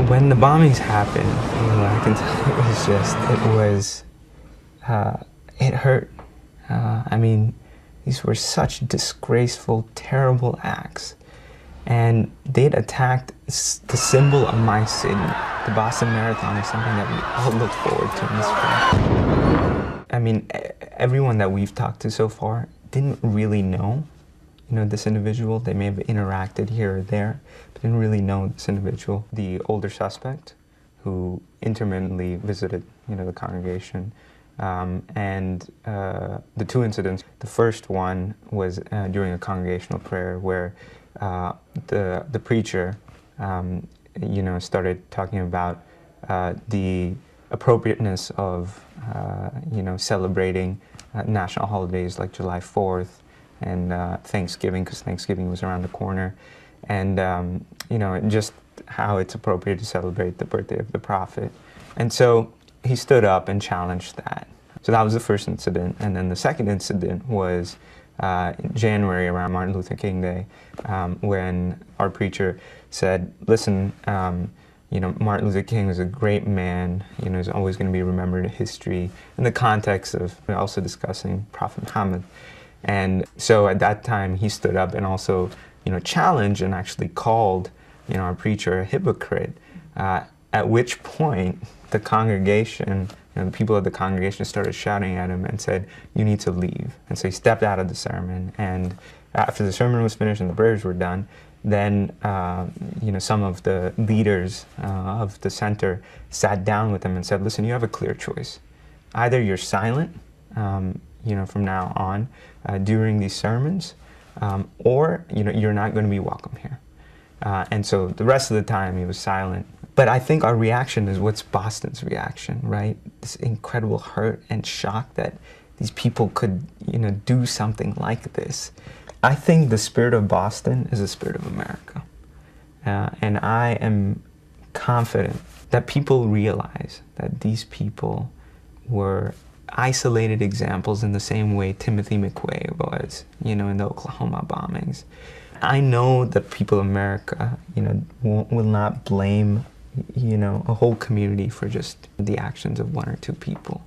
When the bombings happened, I can tell you, it hurt. I mean, these were such disgraceful, terrible acts. And they'd attacked the symbol of my city. The Boston Marathon is something that we all look forward to in the spring. I mean, everyone that we've talked to so far didn't really know, this individual. They may have interacted here or there, but didn't really know this individual. The older suspect, who intermittently visited, the congregation, and the two incidents. The first one was during a congregational prayer where the preacher, started talking about the appropriateness of, celebrating national holidays like July 4th and Thanksgiving, because Thanksgiving was around the corner, and just how it's appropriate to celebrate the birthday of the prophet. And so he stood up and challenged that. So that was the first incident, and then the second incident was in January, around Martin Luther King Day, when our preacher said, listen, Martin Luther King was a great man, he's always going to be remembered in history, in the context of also discussing Prophet Muhammad. And so at that time, he stood up and also, challenged and actually called, our preacher a hypocrite, at which point the congregation, the people of the congregation started shouting at him and said, you need to leave. And so he stepped out of the sermon, and after the sermon was finished and the prayers were done, then some of the leaders of the center sat down with him and said, listen, you have a clear choice. Either you're silent, from now on during these sermons, or you're not going to be welcome here. And so the rest of the time he was silent. But I think our reaction is what's Boston's reaction, right? This incredible hurt and shock that these people could, do something like this. I think the spirit of Boston is the spirit of America. And I am confident that people realize that these people were isolated examples in the same way Timothy McVeigh was, in the Oklahoma bombings. I know that people of America, will not blame, a whole community for just the actions of one or two people.